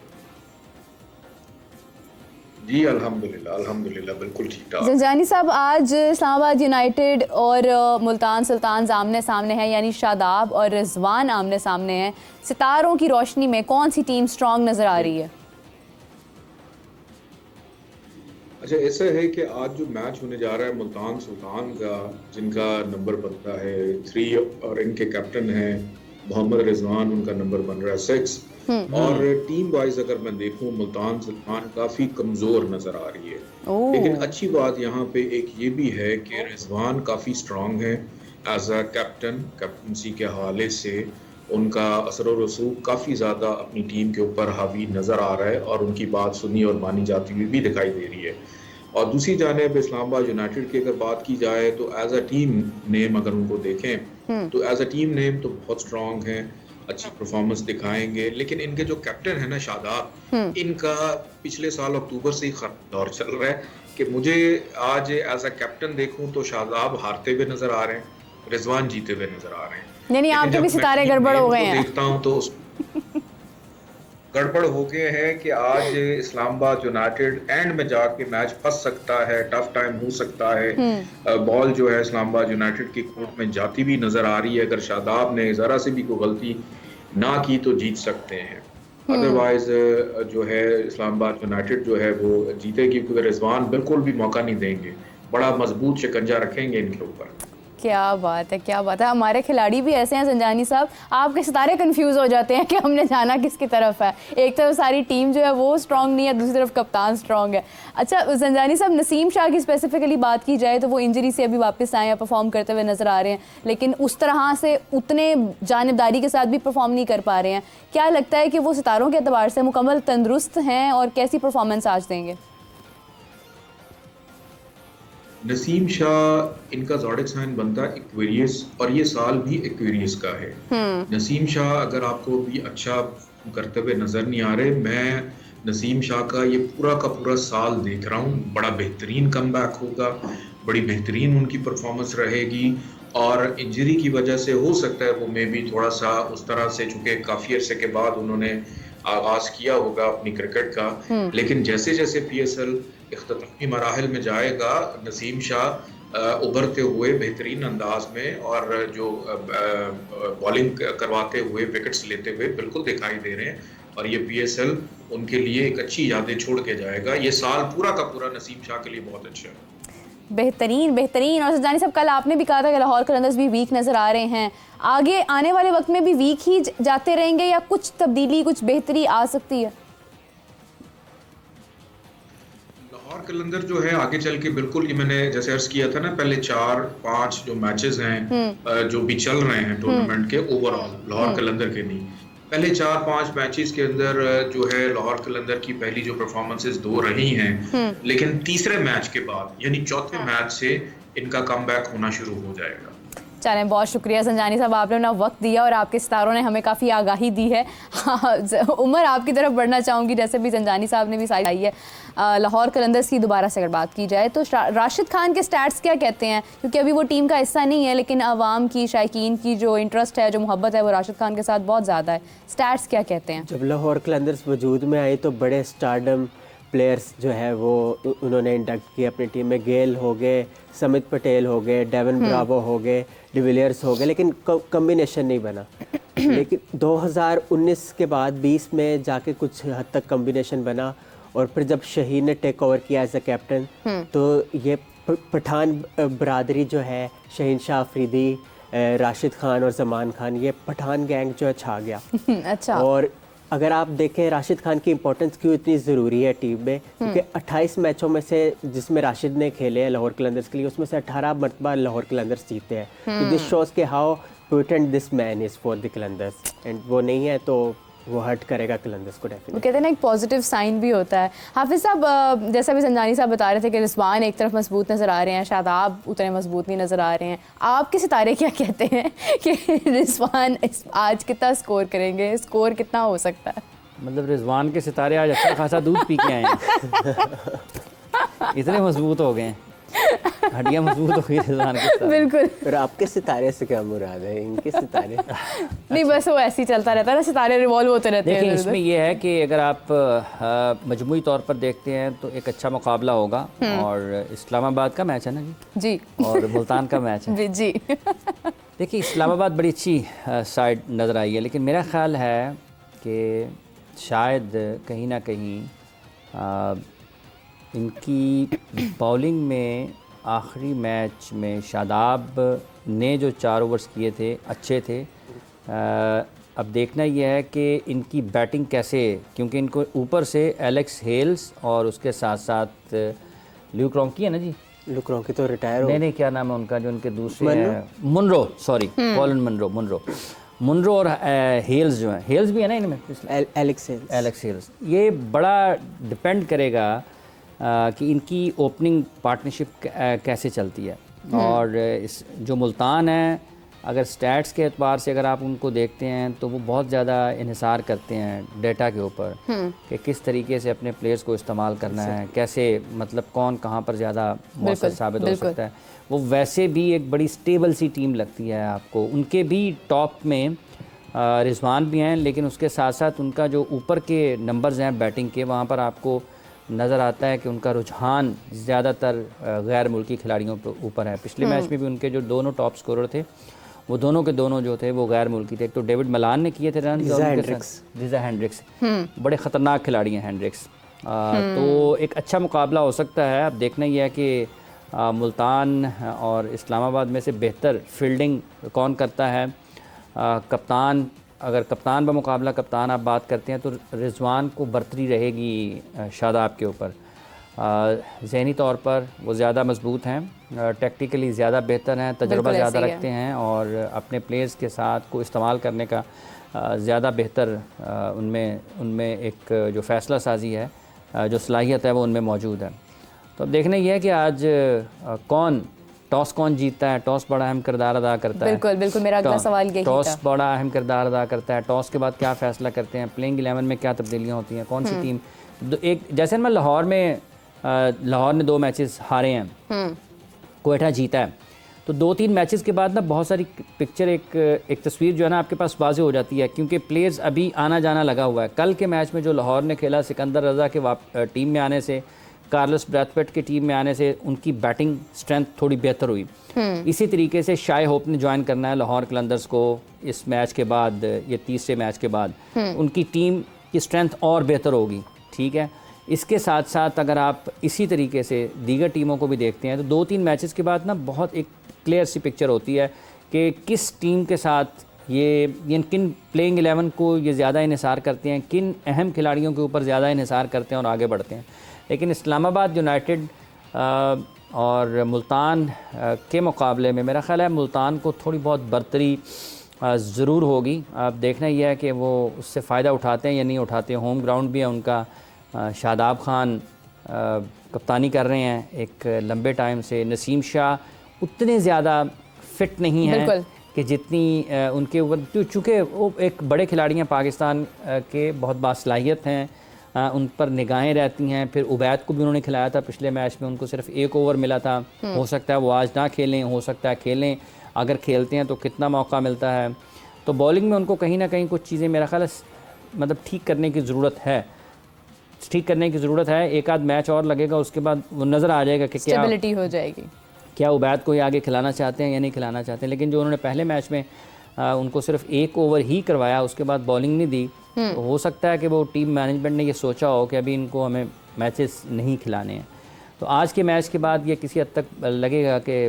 जी अल्हम्दुलिल्लाह बिल्कुल ठीक ठाक। जंजानी साहब, आज इस्लामाबाद यूनाइटेड और मुल्तान सुल्तान आमने सामने है, यानी शादाब और रिजवान आमने सामने हैं। सितारों की रोशनी में कौन सी टीम स्ट्रॉन्ग नज़र आ रही है? अच्छा, ऐसा है कि आज जो मैच होने जा रहा है मुल्तान सुल्तान का, जिनका नंबर बनता है 3 और इनके कैप्टन हैं मोहम्मद रिजवान, उनका नंबर बन रहा है 6। और टीम वाइज अगर मैं देखूं मुल्तान सुल्तान काफी कमजोर नजर आ रही है। लेकिन अच्छी बात यहाँ पे एक ये भी है कि रिजवान काफी स्ट्रांग है एज अ कैप्टनसी के हवाले से उनका असर और रसूख काफ़ी ज़्यादा अपनी टीम के ऊपर हावी नज़र आ रहा है और उनकी बात सुनी और मानी जाती हुई भी दिखाई दे रही है। और दूसरी जानिब इस्लामाबाद यूनाइटेड की अगर बात की जाए तो एज अ टीम नेम अगर उनको देखें तो एज अ टीम नेम तो बहुत स्ट्रॉन्ग हैं, अच्छी परफॉर्मेंस दिखाएंगे। लेकिन इनके जो कैप्टन है ना शादाब, इनका पिछले साल अक्टूबर से ही खराब दौर चल रहा है कि मुझे आज एज अ कैप्टन देखूं तो शादाब हारते हुए नजर आ रहे हैं, रिजवान जीते हुए नजर आ रहे हैं। यानी आपके भी सितारे गड़बड़ हो गए हैं। देखता हूं तो गड़बड़ हो गए हैं कि आज इस्लामाबाद यूनाइटेड एंड में जाके मैच फंस सकता है, टफ टाइम हो सकता है। बॉल जो है इस्लामाबाद यूनाइटेड की कोर्ट में जाती भी नजर आ रही है। अगर शादाब ने जरा से भी कोई गलती ना की तो जीत सकते हैं, अदरवाइज जो है इस्लामाबाद यूनाइटेड जो है वो जीतेगी, क्योंकि रिजवान बिल्कुल भी मौका नहीं देंगे, बड़ा मजबूत शिकंजा रखेंगे इनके ऊपर। क्या बात है, क्या बात है। हमारे खिलाड़ी भी ऐसे हैं जंजानी साहब, आपके सितारे कंफ्यूज हो जाते हैं कि हमने जाना किसकी तरफ है। एक तरफ सारी टीम जो है वो स्ट्रांग नहीं है, दूसरी तरफ कप्तान स्ट्रांग है। अच्छा जंजानी साहब, नसीम शाह की स्पेसिफिकली बात की जाए तो वो इंजरी से अभी वापस आए हैं, परफॉर्म करते हुए नजर आ रहे हैं, लेकिन उस तरह से उतने जानिबदारी के साथ भी परफॉर्म नहीं कर पा रहे हैं। क्या लगता है कि वो सितारों के एतबार से मुकम्मल तंदुरुस्त हैं और कैसी परफॉर्मेंस आज देंगे? नसीम शाह इनका ज़ोडिक साइन बनता है एक्वेरियस और ये साल भी एक्वेरियस का है। नसीम शाह अगर आपको भी अच्छा करते हुए नजर नहीं आ रहे, मैं नसीम शाह का ये पूरा का पूरा साल देख रहा हूँ, बड़ा बेहतरीन कमबैक होगा, बड़ी बेहतरीन उनकी परफॉर्मेंस रहेगी। और इंजरी की वजह से हो सकता है वो में भी थोड़ा सा उस तरह से, चूंकि काफ़ी अरसे के बाद उन्होंने आगाज किया होगा अपनी क्रिकेट का, लेकिन जैसे जैसे PSL इख्तितामी मराहिल में जाएगा नसीम शाह उभरते हुए बेहतरीन अंदाज में और जो बॉलिंग करवाते हुए विकेट्स लेते हुए बिल्कुल दिखाई दे रहे हैं। और ये PSL उनके लिए एक अच्छी यादें छोड़ के जाएगा। ये साल पूरा का पूरा नसीम शाह के लिए बहुत अच्छा है। बेहतरीन बेहतरीन। और जानी साहब, कल आपने भी कहा था कि लाहौर कलंदर्स भी वीक नज़र आ रहे हैं, आगे आने वाले वक्त में भी वीक ही जाते रहेंगे या कुछ तब्दीली, कुछ बेहतरी आ सकती है? लाहौर कलंदर जो है आगे चल के बिल्कुल, ये मैंने जैसे अर्ज किया था ना, पहले 4-5 जो मैचेस हैं जो भी चल रहे हैं टूर्नामेंट के, ओवरऑल लाहौर कलंदर के नहीं, पहले 4-5 मैचेस के अंदर जो है लाहौर कलंदर की पहली जो परफॉर्मेंसेस 2 रही हैं, लेकिन तीसरे मैच के बाद यानी चौथे मैच से इनका कमबैक होना शुरू हो जाएगा। चलें, बहुत शुक्रिया संजानी साहब, आपने अपना वक्त दिया और आपके सितारों ने हमें काफ़ी आगाही दी है। उमर, आपकी तरफ बढ़ना चाहूँगी, जैसे भी संजानी साहब ने भी सारी आई है। लाहौर कलंदर्स की दोबारा से अगर बात की जाए तो राशिद खान के स्टैट्स क्या कहते हैं? क्योंकि अभी वो टीम का हिस्सा नहीं है, लेकिन आवाम की, शायकीन की जो इंटरेस्ट है, जो मोहब्बत है, वो राशिद खान के साथ बहुत ज़्यादा है। स्टैट्स क्या कहते हैं? जब लाहौर कलंदर्स वजूद में आई तो बड़े स्टारडम प्लेयर्स जो है वो उन्होंने इंडक्ट किए अपनी टीम में। गेल हो गए, समित पटेल हो गए, डेवन ब्रावो हो गए, डिविलियर्स हो गए, लेकिन कम्बिनेशन नहीं बना। लेकिन 2019 के बाद 20 में जाके कुछ हद तक कम्बिनेशन बना और फिर जब शहीन ने टेक ओवर किया एज अ कैप्टन तो ये पठान बरादरी जो है, शहीन शाह अफरीदी, राशिद खान और जमान खान, ये पठान गैंग जो है छा गया। अच्छा। और अगर आप देखें राशिद खान की इंपॉर्टेंस क्यों इतनी ज़रूरी है टीम में, क्योंकि 28 मैचों में से जिसमें राशिद ने खेले हैं लाहौर कलंदर्स के लिए, उसमें से 18 मरतबा लाहौर कलंदर्स जीते हैं। तो दिस शोज़ के how potent this man is for the Qalandars, and वो नहीं है तो वो हर्ट करेगा कलंदर्स को वो डेफिनेटली। कहते हैं ना एक पॉजिटिव साइन भी होता है। हाफिज़ साहब, जैसा भी संजानी साहब बता रहे थे कि रिजवान एक तरफ मजबूत नज़र आ रहे हैं, शादाब उतने मजबूत नहीं नज़र आ रहे हैं, आपके सितारे क्या कहते हैं कि रिजवान आज कितना स्कोर करेंगे, स्कोर कितना हो सकता है? मतलब रिजवान के सितारे आज अच्छा खासा दूध पी के आए हैं इतने मजबूत हो गए हैं, हड्डियाँ मजबूत हो गई रिजवान के साथ। बिल्कुल। और आपके सितारे से क्या मुराद है? इनके सितारे नहीं, बस वो ऐसे ही चलता रहता है ना, सितारे रिवॉल्व होते रहते हैं देखिए इधर-उधर। इसमें यह है कि अगर आप मजमूई तौर पर देखते हैं तो एक अच्छा मुकाबला होगा, और इस्लामाबाद का मैच है ना जी, जी और मुल्तान का मैच है। जी देखिए इस्लामाबाद बड़ी अच्छी साइड नज़र आई है, लेकिन मेरा ख्याल है कि शायद कहीं ना कहीं इनकी बॉलिंग में आखिरी मैच में शादाब ने जो 4 ओवर्स किए थे अच्छे थे। अब देखना यह है कि इनकी बैटिंग कैसे, क्योंकि इनको ऊपर से एलेक्स हेल्स और उसके साथ साथ ल्यूक रॉन्की है ना जी, लुकरों की तो रिटायर हो नहीं क्या नाम है उनका जो उनके दूसरे हैं, मुनरो, सॉरी कॉलिन मुनरो और हेल्स जो है, हेल्स भी है ना इनमें, एलेक्स हेल्स। ये बड़ा डिपेंड करेगा कि इनकी ओपनिंग पार्टनरशिप कैसे चलती है। और इस जो मुल्तान है, अगर स्टैट्स के एतबार से अगर आप उनको देखते हैं तो वो बहुत ज़्यादा इन्हिसार करते हैं डेटा के ऊपर कि किस तरीके से अपने प्लेयर्स को इस्तेमाल करना है, कैसे मतलब कौन कहाँ पर ज़्यादा मौसर साबित हो सकता है। वो वैसे भी एक बड़ी स्टेबल सी टीम लगती है आपको। उनके भी टॉप में रिजवान भी हैं, लेकिन उसके साथ साथ उनका जो ऊपर के नंबर्स हैं बैटिंग के, वहाँ पर आपको नज़र आता है कि उनका रुझान ज़्यादातर गैर मुल्की खिलाड़ियों पर ऊपर है। पिछले मैच में भी उनके जो दोनों टॉप स्कोरर थे वो दोनों के दोनों जो थे वो गैर मुल्की थे। एक तो डेविड मलान ने किए थे रन, रिजा हैंड्रिक्स बड़े ख़तरनाक खिलाड़ी हैं हैंड्रिक्स। तो एक अच्छा मुकाबला हो सकता है। अब देखना ही है कि मुल्तान और इस्लामाबाद में से बेहतर फील्डिंग कौन करता है। कप्तान, अगर कप्तान बमुकाबला कप्तान आप बात करते हैं तो रिजवान को बरतरी रहेगी शादाब के ऊपर। ज़हनी तौर पर वो ज़्यादा मजबूत हैं, टैक्टिकली ज़्यादा बेहतर हैं, तजुर्बा ज़्यादा रखते हैं, और अपने प्लेयर्स के साथ को इस्तेमाल करने का ज़्यादा बेहतर उनमें एक जो फ़ैसला साजी है, जो सलाहियत है वो उनमें मौजूद है। तो अब देखना ये है कि आज टॉस कौन जीतता है। टॉस बड़ा अहम किरदार अदा करता है। बिल्कुल मेरा अगला सवाल यही था। टॉस बड़ा अहम किरदार अदा करता है। टॉस के बाद क्या फ़ैसला करते हैं, प्लेइंग 11 में क्या तब्दीलियाँ होती हैं, कौन सी टीम। एक जैसे मैं लाहौर ने 2 मैचेस हारे हैं, कोयटा जीता है, तो 2-3 मैचेस के बाद ना बहुत सारी पिक्चर एक तस्वीर जो है ना आपके पास वाज़ेह हो जाती है, क्योंकि प्लेयर्स अभी आना जाना लगा हुआ है। कल के मैच में जो लाहौर ने खेला, सिकंदर रज़ा के टीम में आने से, कार्लोस ब्रैथवेट की टीम में आने से उनकी बैटिंग स्ट्रेंथ थोड़ी बेहतर हुई। इसी तरीके से शाय होप ने ज्वाइन करना है लाहौर कलंदर्स को इस मैच के बाद, ये तीसरे मैच के बाद उनकी टीम की स्ट्रेंथ और बेहतर होगी। ठीक है, इसके साथ साथ अगर आप इसी तरीके से दीगर टीमों को भी देखते हैं तो 2-3 मैचेस के बाद ना बहुत एक क्लियर सी पिक्चर होती है कि किस टीम के साथ ये किन प्लेइंग 11 को ये ज़्यादा इन्हिसार करते हैं, किन अहम खिलाड़ियों के ऊपर ज़्यादा इन्हिसार करते हैं और आगे बढ़ते हैं। लेकिन इस्लामाबाद यूनाइटेड और मुल्तान के मुकाबले में मेरा ख़्याल है मुल्तान को थोड़ी बहुत बरतरी ज़रूर होगी। अब देखना यह है कि वो उससे फ़ायदा उठाते हैं या नहीं उठाते। होम ग्राउंड भी है उनका। शादाब खान कप्तानी कर रहे हैं एक लंबे टाइम से। नसीम शाह उतने ज़्यादा फिट नहीं हैं कि जितनी उनके ऊपर, चूँकि वो एक बड़े खिलाड़ी हैं पाकिस्तान के, बहुत बासलाहियत हैं, उन पर निगाहें रहती हैं। फिर उबैद को भी उन्होंने खिलाया था पिछले मैच में, उनको सिर्फ 1 ओवर मिला था। हो सकता है वो आज ना खेलें, हो सकता है खेलें। अगर खेलते हैं तो कितना मौका मिलता है। तो बॉलिंग में उनको कहीं ना कहीं कुछ चीज़ें मेरा ख्याल मतलब ठीक करने की ज़रूरत है। एक आध मैच और लगेगा, उसके बाद वो नज़र आ जाएगा कि क्या स्टेबिलिटी हो जाएगी, क्या उबैद को ये आगे खिलाना चाहते हैं या नहीं खिलाना चाहते हैं। लेकिन जो उन्होंने पहले मैच में उनको सिर्फ 1 ओवर ही करवाया, उसके बाद बॉलिंग नहीं दी, तो हो सकता है कि वो टीम मैनेजमेंट ने ये सोचा हो कि अभी इनको हमें मैचेस नहीं खिलाने हैं। तो आज के मैच के बाद ये किसी हद तक लगेगा कि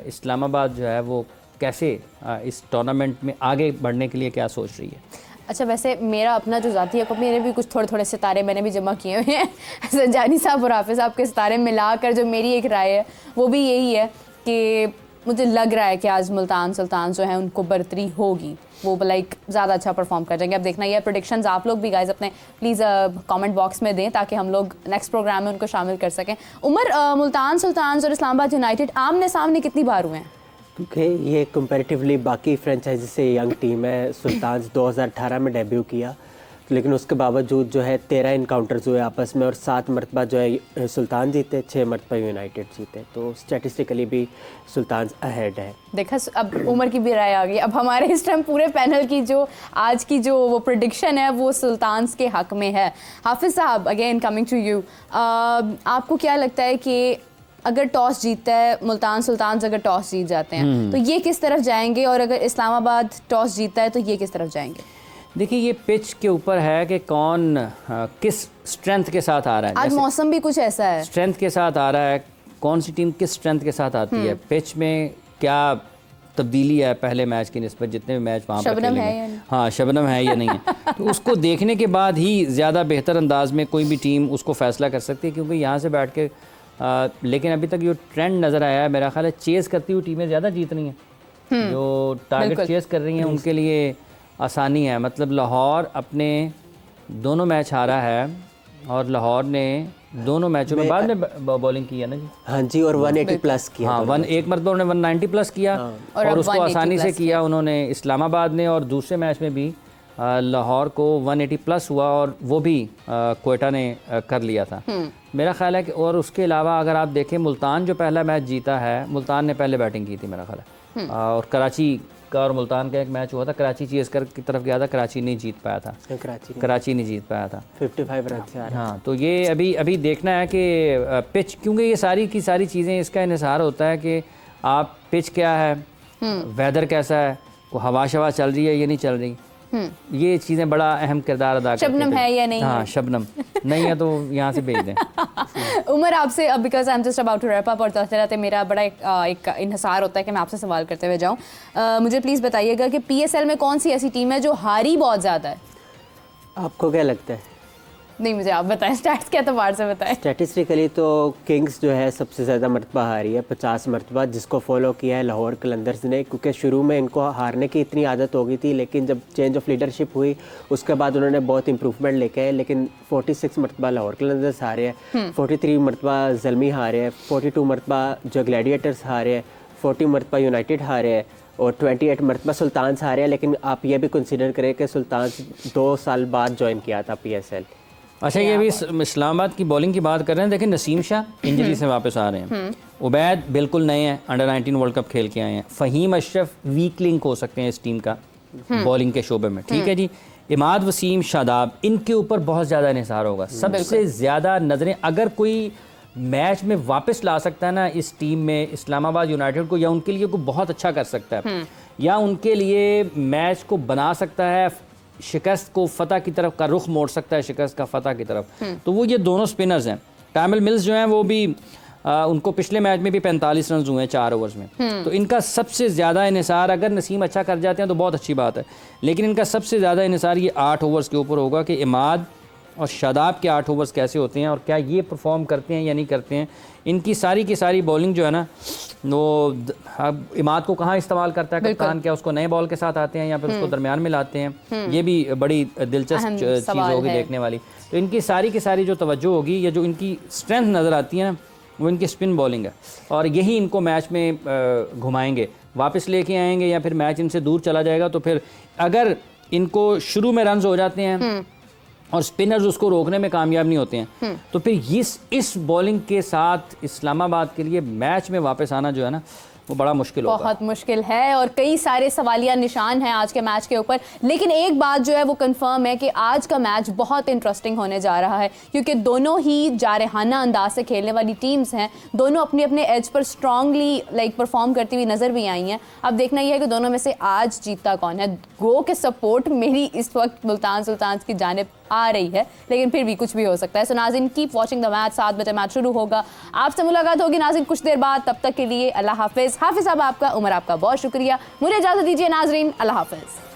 इस्लामाबाद जो है वो कैसे इस टूर्नामेंट में आगे बढ़ने के लिए क्या सोच रही है। अच्छा, वैसे मेरा अपना जो ज़ाती है, मेरे भी कुछ थोड़े सितारे मैंने भी जमा किए हुए हैं संजानी साहब और हाफिज़ साहब के सितारे मिलाकर जो मेरी एक राय है वो भी यही है कि मुझे लग रहा है कि आज मुल्तान सुल्तान जो है उनको बर्तरी होगी, वो लाइक ज़्यादा अच्छा परफॉर्म कर जाएंगे। अब देखना ये प्रेडिक्शंस आप लोग भी गाइस अपने प्लीज़ कमेंट बॉक्स में दें ताकि हम लोग नेक्स्ट प्रोग्राम में उनको शामिल कर सकें। उमर, मुल्तान सुल्तान और इस्लामाबाद यूनाइटेड आमने सामने कितनी बार हुए हैं? क्योंकि ये कंपैरेटिवली बाकी फ्रेंचाइजी से यंग टीम है। सुल्तान 2018 में डेब्यू किया, लेकिन उसके बावजूद जो है 13 इनकाउंटर्स हुए आपस में और 7 मरतबा जो है सुल्तान जीते, 6 मरतबा यूनाइटेड जीते। तो स्टैटिस्टिकली भी सुल्तान अहेड है। देखा, अब उमर की भी राय आ गई। अब हमारे इस टाइम पूरे पैनल की जो आज की जो वो प्रेडिक्शन है वो सुल्तान के हक में है। हाफिज़ साहब, अगेन कमिंग टू यू, आपको क्या लगता है कि अगर टॉस जीतता है मुल्तान सुल्तान, अगर टॉस जीत जाते हैं तो ये किस तरफ जाएंगे, और अगर इस्लामाबाद टॉस जीतता है तो ये किस तरफ जाएंगे? देखिए, ये पिच के ऊपर है कि कौन किस स्ट्रेंथ के साथ आ रहा है। आज मौसम भी कुछ ऐसा है, स्ट्रेंथ के साथ आ रहा है, कौन सी टीम किस स्ट्रेंथ के साथ आती है, पिच में क्या तब्दीली है पहले मैच की निस्बत, जितने भी मैच वहाँ पर शबनम है या नहीं? हाँ, शबनम है या नहीं है, तो उसको देखने के बाद ही ज़्यादा बेहतर अंदाज में कोई भी टीम उसको फैसला कर सकती है। क्योंकि यहाँ से बैठ के लेकिन अभी तक जो ट्रेंड नज़र आया है, मेरा ख्याल है चेज़ करती हुई टीमें ज़्यादा जीत रही हैं। जो टारगेट चेज़ कर रही हैं उनके लिए आसानी है। मतलब लाहौर अपने दोनों मैच हारा है और लाहौर ने दोनों मैचों में बाद में बॉलिंग की है ना जी। हाँ जी, और 180 प्लस किया। हाँ, एक मरतबा उन्होंने 190 प्लस किया और उसको आसानी से किया उन्होंने इस्लामाबाद ने, और दूसरे मैच में भी लाहौर को 180 प्लस हुआ और वो भी क्वेटा ने कर लिया था। मेरा ख्याल है कि और उसके अलावा अगर आप देखें, मुल्तान जो पहला मैच जीता है, मुल्तान ने पहले बैटिंग की थी मेरा ख्याल है, और कराची का और मुल्तान का एक मैच हुआ था, कराची चेज़ कर की तरफ गया था, कराची नहीं जीत पाया था, कराची नहीं जीत पाया था 55 रन से। हाँ, तो ये अभी देखना है कि पिच, क्योंकि ये सारी की सारी चीज़ें इसका इन्हिसार होता है कि आप पिच क्या है, वेदर कैसा है, को हवा शवा चल रही है या नहीं चल रही, ये चीज़ें बड़ा अहम किरदार अदा करती हैं। शबनम है या नहीं? हाँ, शबनम नहीं है तो यहाँ से भेज दें। उमर, आपसे अब because I am just about to wrap up और चलते रहते मेरा बड़ा एक इन्हिसार होता है कि मैं आपसे सवाल करते हुए जाऊँ। मुझे प्लीज़ बताइएगा कि PSL में कौन सी ऐसी टीम है जो हारी बहुत ज़्यादा है? आपको क्या लगता है? नहीं, मुझे आप बताएं, स्टैट्स के एतबार से बताएं। स्टैटिस्टिकली तो किंग्स जो है सबसे ज़्यादा मरतबा हारी है, 50 मरतबा, जिसको फॉलो किया है लाहौर कलंदर्स ने। क्योंकि शुरू में इनको हारने की इतनी आदत हो गई थी, लेकिन जब चेंज ऑफ लीडरशिप हुई उसके बाद उन्होंने बहुत इंप्रूवमेंट लेके आए। लेकिन 46 मरतबा लाहौर कलंदर्स हारे हैं, 43 मरतबा ज़ल्मी हारे हैं, 42 मरतबा जो ग्लैडिएटर्स हारे हैं, 40 मरतबा यूनाइटेड हारे हैं और 28 मरतबा सुल्तान हारे हैं। लेकिन आप ये भी कंसिडर करें कि सुल्तान 2 साल बाद ज्वाइन किया था PSL। अच्छा, ये भी इस्लामाबाद की बॉलिंग की बात कर रहे हैं। देखिए, नसीम शाह इंजरी से वापस आ रहे हैं, उबैद बिल्कुल नए हैं, अंडर 19 वर्ल्ड कप खेल के आए हैं, फ़हीम अशरफ वीक लिंक हो सकते हैं इस टीम का बॉलिंग के शोबे में, ठीक है जी। इमाद वसीम, शादाब, इनके ऊपर बहुत ज़्यादा इन्हिसार होगा। सबसे ज़्यादा नज़रें अगर कोई मैच में वापस ला सकता है ना इस टीम में इस्लामाबाद यूनाइटेड को, या उनके लिए कोई बहुत अच्छा कर सकता है, या उनके लिए मैच को बना सकता है, शिकस्त को फतह की तरफ का रुख मोड़ सकता है, शिकस्त का फतह की तरफ, तो वो ये दोनों स्पिनर्स हैं। टामिल मिल्स जो हैं वो भी उनको पिछले मैच में भी 45 रन हुए हैं 4 ओवर्स में, तो इनका सबसे ज़्यादा इन्हिसार, अगर नसीम अच्छा कर जाते हैं तो बहुत अच्छी बात है, लेकिन इनका सबसे ज़्यादा इन्हिसार ये 8 ओवर्स के ऊपर होगा कि इमाद और शादाब के 8 ओवर्स कैसे होते हैं और क्या ये परफॉर्म करते हैं या नहीं करते हैं। इनकी सारी की सारी बॉलिंग जो है ना, वो इमाद को कहाँ इस्तेमाल करता है कप्तान, क्या उसको नए बॉल के साथ आते हैं या फिर उसको दरमियान में लाते हैं, ये भी बड़ी दिलचस्प चीज़ होगी देखने वाली। तो इनकी सारी की सारी जो तवज्जो होगी या जो इनकी स्ट्रेंथ नज़र आती है ना, वो इनकी स्पिन बॉलिंग है, और यही इनको मैच में घुमाएंगे, वापस लेके आएंगे, या फिर मैच इनसे दूर चला जाएगा। तो फिर अगर इनको शुरू में रन हो जाते हैं और स्पिनर्स उसको रोकने में कामयाब नहीं होते हैं, तो फिर इस बॉलिंग के साथ इस्लामाबाद के लिए मैच में वापस आना जो है ना, वो बड़ा मुश्किल होगा। बहुत मुश्किल है और कई सारे सवालिया निशान हैं आज के मैच के ऊपर। लेकिन एक बात जो है वो कंफर्म है कि आज का मैच बहुत इंटरेस्टिंग होने जा रहा है, क्योंकि दोनों ही जारहाना अंदाज से खेलने वाली टीम्स हैं, दोनों अपने अपने एज पर स्ट्रांगली परफॉर्म करती हुई नज़र भी आई हैं। अब देखना यह है कि दोनों में से आज जीतता कौन है। गो के सपोर्ट मेरी इस वक्त मुल्तान सुल्तान की जानिब आ रही है, लेकिन फिर भी कुछ भी हो सकता है। सो नाज़रीन, कीप वॉचिंग द मैच। 7 बजे मैच शुरू होगा, आपसे मुलाकात होगी नाज़रीन कुछ देर बाद। तब तक के लिए अल्लाह हाफिज़। हाफिज़ साहब आपका, उमर आपका बहुत शुक्रिया। मुझे इजाज़त दीजिए नाज़रीन, अल्लाह हाफिज़।